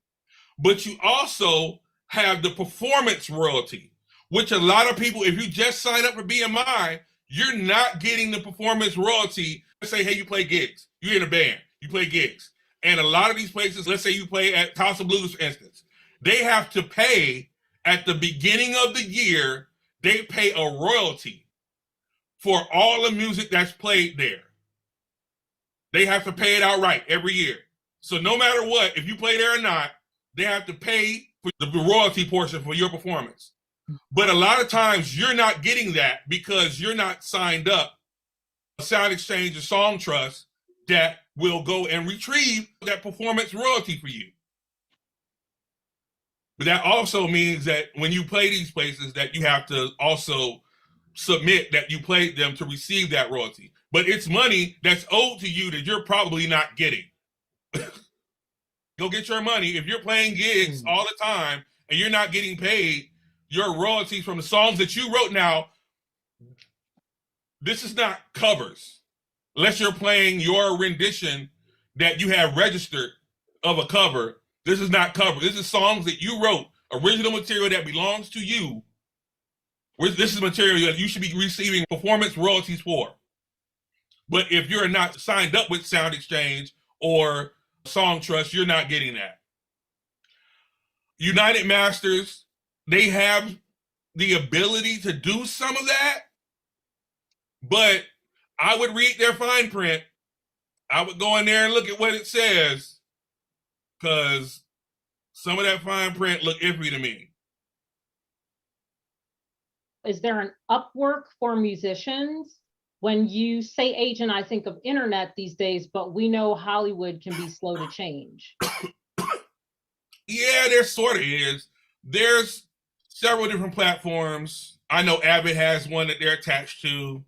but you also have the performance royalty, which a lot of people, if you just sign up for BMI, you're not getting the performance royalty. Let's say, hey, you play gigs. You're in a band. You play gigs. And a lot of these places, let's say you play at House of Blues, for instance, they have to pay at the beginning of the year, they pay a royalty for all the music that's played there. They have to pay it outright every year. So no matter what, if you play there or not, they have to pay for the royalty portion for your performance. But a lot of times you're not getting that because you're not signed up a SoundExchange or SongTrust that will go and retrieve that performance royalty for you. But that also means that when you play these places that you have to also submit that you played them to receive that royalty. But it's money that's owed to you that you're probably not getting. Go get your money. If you're playing gigs all the time and you're not getting paid your royalties from the songs that you wrote. Now, this is not covers. Unless you're playing your rendition that you have registered of a cover, this is not cover. This is songs that you wrote, original material that belongs to you. This is material that you should be receiving performance royalties for. But if you're not signed up with SoundExchange or SongTrust, you're not getting that. United Masters, they have the ability to do some of that, but I would read their fine print. I would go in there and look at what it says, because some of that fine print look iffy to me.
Is there an Upwork for musicians? When you say agent, I think of internet these days, but we know Hollywood can be slow to change.
Yeah, there sort of is. There's several different platforms. I know Abbott has one that they're attached to.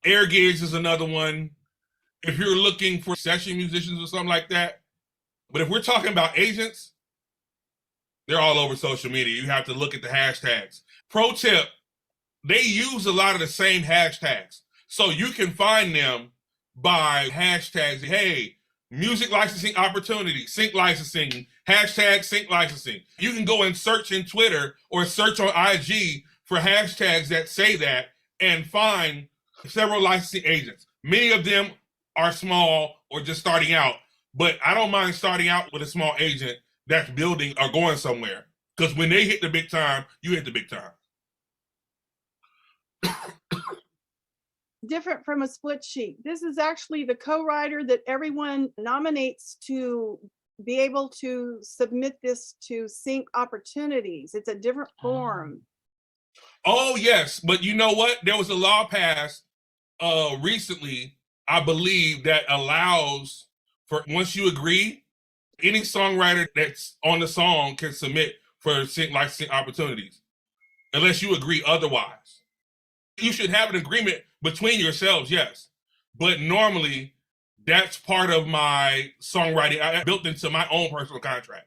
Air Gigs is another one. If you're looking for session musicians or something like that. But if we're talking about agents, they're all over social media. You have to look at the hashtags. Pro tip, they use a lot of the same hashtags. So you can find them by hashtags. Hey, music licensing opportunity, sync licensing, hashtag sync licensing. You can go and search in Twitter or search on IG for hashtags that say that and find several licensing agents. Many of them are small or just starting out, but I don't mind starting out with a small agent that's building or going somewhere, because when they hit the big time, you hit the big time.
Different from a split sheet. This is actually the co-writer that everyone nominates to be able to submit this to sync opportunities. It's a different form.
Oh, yes. But you know what? There was a law passed recently, I believe, that allows for, once you agree, any songwriter that's on the song can submit for sync licensing opportunities, unless you agree otherwise. You should have an agreement between yourselves, yes. But normally, that's part of my songwriting. I built into my own personal contract.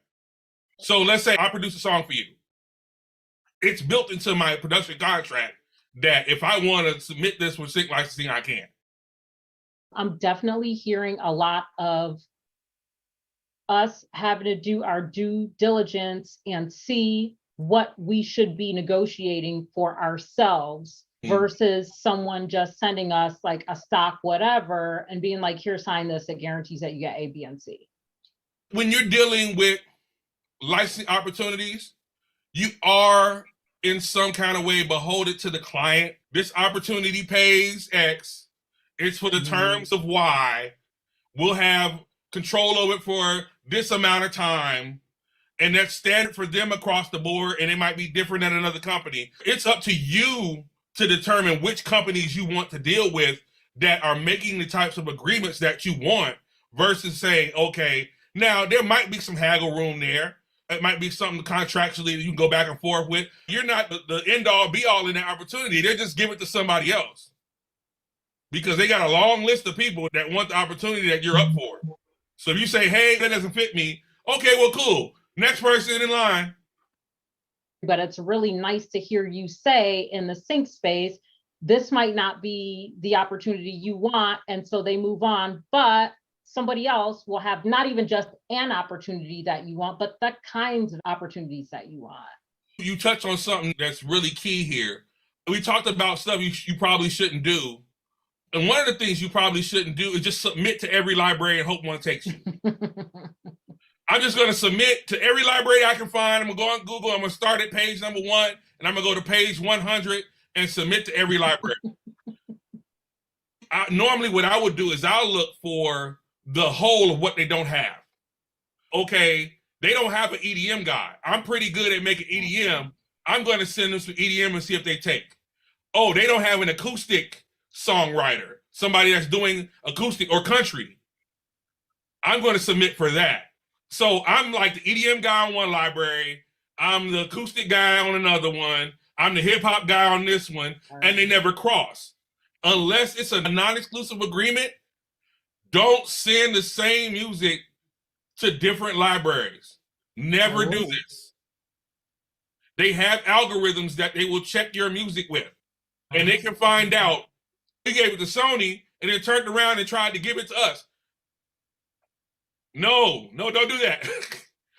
So let's say I produce a song for you. It's built into my production contract that if I want to submit this with sync licensing, I can.
I'm definitely hearing a lot of us having to do our due diligence and see what we should be negotiating for ourselves versus someone just sending us like a stock whatever and being like, here, sign this, it guarantees that you get A, B, and C.
When you're dealing with licensing opportunities, you are in some kind of way beholden to the client. This opportunity pays X. It's for the terms of Y. We'll have control over it for this amount of time. And that's standard for them across the board. And it might be different than another company. It's up to you to determine which companies you want to deal with that are making the types of agreements that you want, versus saying, okay, now there might be some haggle room there. It might be something contractually that you can go back and forth with. You're not the end all be all in that opportunity. They just give it to somebody else because they got a long list of people that want the opportunity that you're up for. So if you say, hey, that doesn't fit me. Okay, well, cool. Next person in line.
But it's really nice to hear you say in the sync space, this might not be the opportunity you want. And so they move on, but somebody else will have not even just an opportunity that you want, but the kinds of opportunities that you want.
You touch on something that's really key here. We talked about stuff you probably shouldn't do. And one of the things you probably shouldn't do is just submit to every library and hope one takes you. I'm just going to submit to every library I can find. I'm going to go on Google. I'm going to start at page number 1, and I'm going to go to page 100 and submit to every library. Normally, what I would do is I'll look for the whole of what they don't have. Okay, they don't have an EDM guy. I'm pretty good at making EDM. I'm going to send them some EDM and see if they take. Oh, they don't have an acoustic songwriter, somebody that's doing acoustic or country. I'm going to submit for that. So I'm like the EDM guy on one library. I'm the acoustic guy on another one. I'm the hip hop guy on this one. And they never cross. Unless it's a non-exclusive agreement, don't send the same music to different libraries. Never do this. They have algorithms that they will check your music with. And they can find out, we gave it to Sony and then turned around and tried to give it to us. No, don't do that.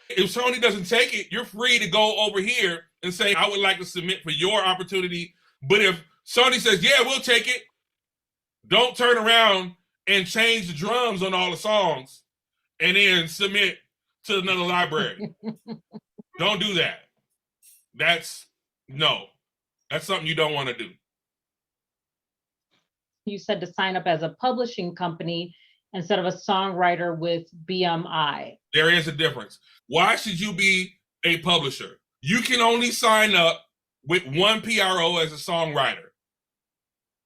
If Sony doesn't take it, you're free to go over here and say, I would like to submit for your opportunity. But if Sony says, yeah, we'll take it, don't turn around and change the drums on all the songs and then submit to another library. Don't do that. That's something you don't want to do.
You said to sign up as a publishing company instead of a songwriter with BMI.
There is a difference. Why should you be a publisher? You can only sign up with one PRO as a songwriter.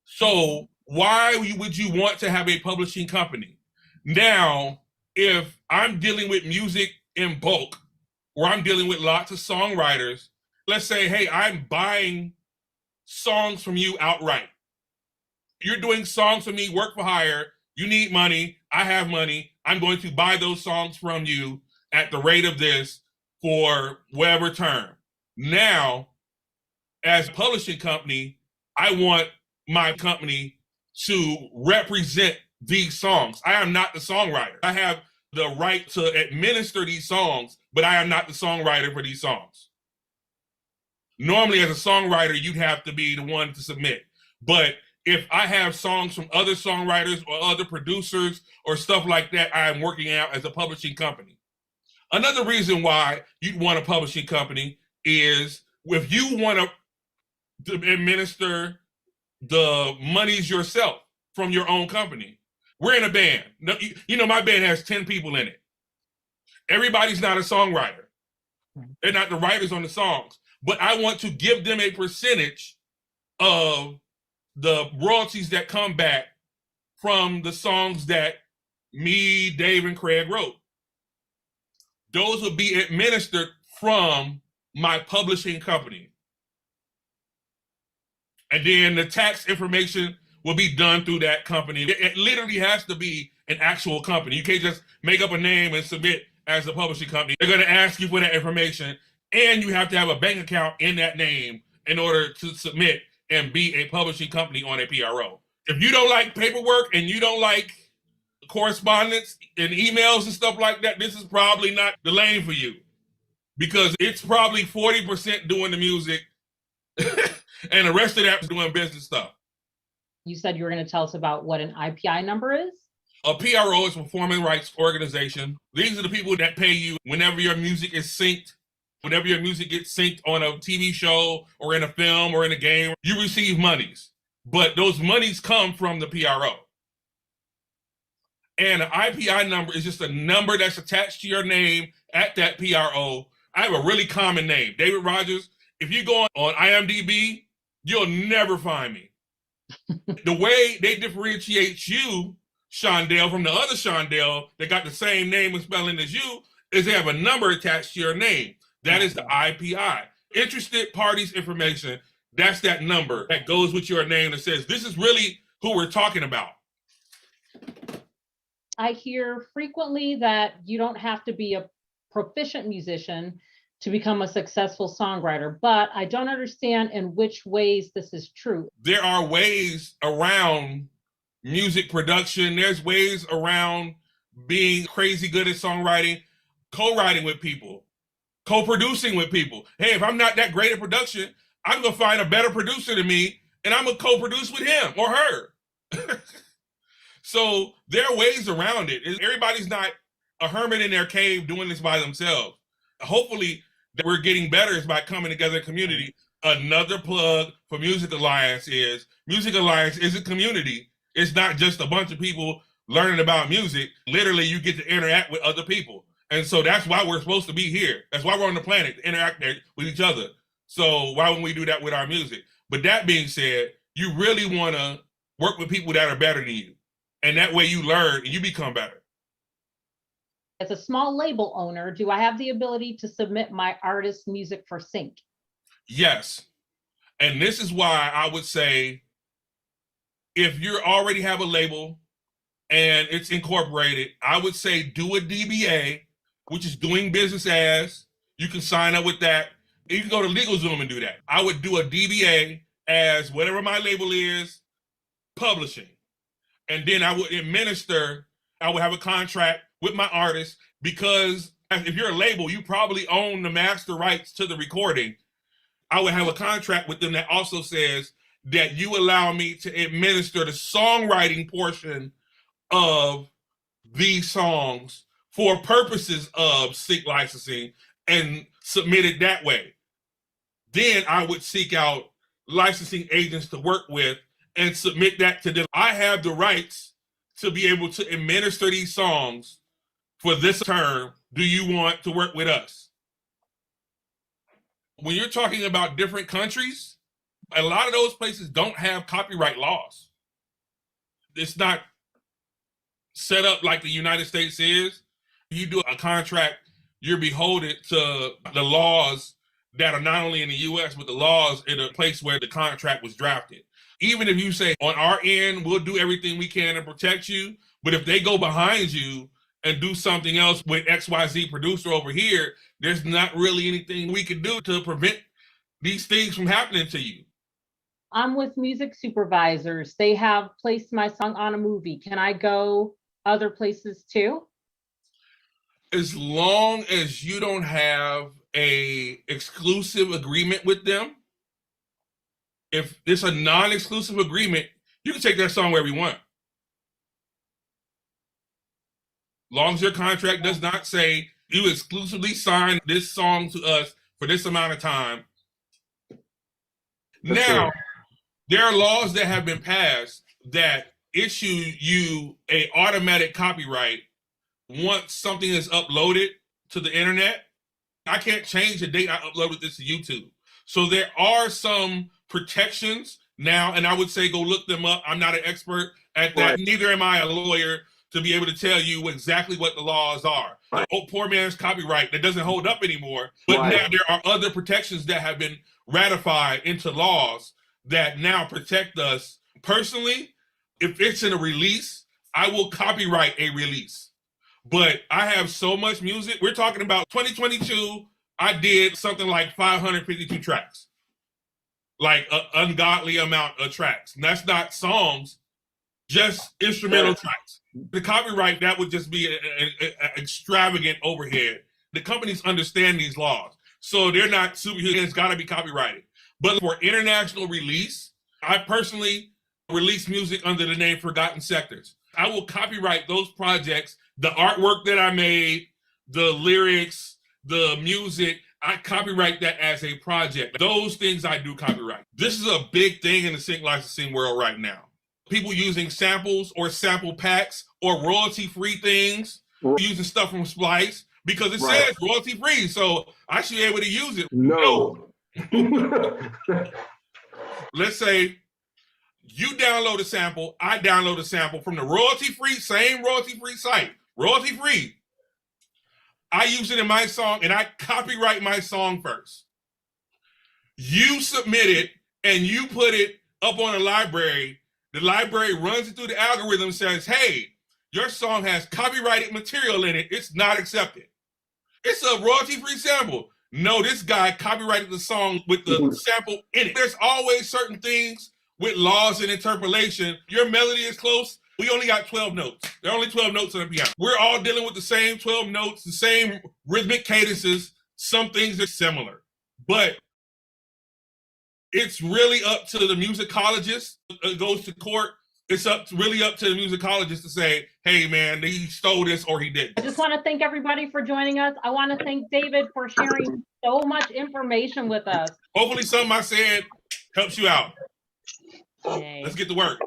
So why would you want to have a publishing company? Now, if I'm dealing with music in bulk, or I'm dealing with lots of songwriters, let's say, hey, I'm buying songs from you outright. You're doing songs for me, work for hire. You need money. I have money. I'm going to buy those songs from you at the rate of this for whatever term. Now, as a publishing company, I want my company to represent these songs. I am not the songwriter. I have the right to administer these songs, but I am not the songwriter for these songs. Normally, as a songwriter, you'd have to be the one to submit. But if I have songs from other songwriters or other producers or stuff like that, I am working out as a publishing company. Another reason why you'd want a publishing company is if you want to administer the monies yourself from your own company. We're in a band. You know, my band has 10 people in it. Everybody's not a songwriter. They're not the writers on the songs. But I want to give them a percentage of the royalties that come back from the songs that me, Dave, and Craig wrote. Those will be administered from my publishing company. And then the tax information will be done through that company. It literally has to be an actual company. You can't just make up a name and submit as a publishing company. They're going to ask you for that information, and you have to have a bank account in that name in order to submit and be a publishing company on a PRO. If you don't like paperwork and you don't like correspondence and emails and stuff like that, this is probably not the lane for you, because it's probably 40% doing the music and the rest of that is doing business stuff.
You said you were going to tell us about what an IPI number is?
A PRO is a performing rights organization. These are the people that pay you whenever your music is synced. Whenever your music gets synced on a TV show or in a film or in a game, you receive monies. But those monies come from the PRO. And an IPI number is just a number that's attached to your name at that PRO. I have a really common name, David Rogers. If you go on IMDb, you'll never find me. The way they differentiate you, Shondell, from the other Shondell that got the same name and spelling as you, is they have a number attached to your name. That is the IPI. Interested parties information, that's that number that goes with your name that says, this is really who we're talking about.
I hear frequently that you don't have to be a proficient musician to become a successful songwriter, but I don't understand in which ways this is true.
There are ways around music production. There's ways around being crazy good at songwriting, co-writing with people, co-producing with people. Hey, if I'm not that great at production, I'm gonna find a better producer than me and I'm gonna co-produce with him or her. So there are ways around it. Everybody's not a hermit in their cave doing this by themselves. Hopefully that we're getting better is by coming together in community. Another plug for Music Alliance is a community. It's not just a bunch of people learning about music. Literally, you get to interact with other people. And so that's why we're supposed to be here. That's why we're on the planet, to interact with each other. So why wouldn't we do that with our music? But that being said, you really want to work with people that are better than you. And that way you learn and you become better.
As a small label owner, do I have the ability to submit my artist's music for sync?
Yes. And this is why I would say, if you already have a label and it's incorporated, I would say do a DBA, which is doing business as. You can sign up with that. You can go to LegalZoom and do that. I would do a DBA as whatever my label is, publishing. And then I would I would have a contract with my artist, because if you're a label, you probably own the master rights to the recording. I would have a contract with them that also says that you allow me to administer the songwriting portion of these songs for purposes of sync licensing and submit it that way. Then I would seek out licensing agents to work with and submit that to them. I have the rights to be able to administer these songs for this term. Do you want to work with us? When you're talking about different countries, a lot of those places don't have copyright laws. It's not set up like the United States is. You do a contract, you're beholden to the laws that are not only in the US, but the laws in a place where the contract was drafted. Even if you say, on our end, we'll do everything we can to protect you, but if they go behind you and do something else with XYZ producer over here, there's not really anything we can do to prevent these things from happening to you.
I'm with music supervisors. They have placed my song on a movie. Can I go other places too?
As long as you don't have a exclusive agreement with them, if it's a non-exclusive agreement, you can take that song wherever you want. Long as your contract does not say you exclusively sign this song to us for this amount of time. Now, there are laws that have been passed that issue you an automatic copyright once something is uploaded to the internet. I can't change the date I uploaded this to YouTube. So there are some protections now, and I would say go look them up. I'm not an expert at that. Right. Neither am I a lawyer to be able to tell you exactly what the laws are. Right. Oh, poor man's copyright, that doesn't hold up anymore. But right. Now there are other protections that have been ratified into laws that now protect us. Personally, if it's in a release, I will copyright a release. But I have so much music. We're talking about 2022, I did something like 552 tracks. Like an ungodly amount of tracks. And that's not songs, just instrumental tracks. The copyright, that would just be an extravagant overhead. The companies understand these laws. So they're not superhuman, it's gotta be copyrighted. But for international release, I personally release music under the name Forgotten Sectors. I will copyright those projects, the artwork that I made, the lyrics, the music, I copyright that as a project. Those things I do copyright. This is a big thing in the sync licensing world right now. People using samples or sample packs or royalty-free things, using stuff from Splice because it says royalty-free, so I should be able to use it.
No.
Let's say you download a sample, I download a sample from the royalty-free, same royalty-free site, royalty-free. I use it in my song and I copyright my song first. You submit it and you put it up on a library. The library runs it through the algorithm and says, hey, your song has copyrighted material in it. It's not accepted. It's a royalty-free sample. No, this guy copyrighted the song with the sample in it. There's always certain things with laws and interpolation. Your melody is close. We only got 12 notes. There are only 12 notes on the piano. We're all dealing with the same 12 notes, the same rhythmic cadences. Some things are similar, but it's really up to the musicologist. It goes to court. It's really up to the musicologist to say, hey man, he stole this or he didn't.
I just want to thank everybody for joining us. I want to thank David for sharing so much information with us.
Hopefully something I said helps you out.
Yay.
Let's get to work.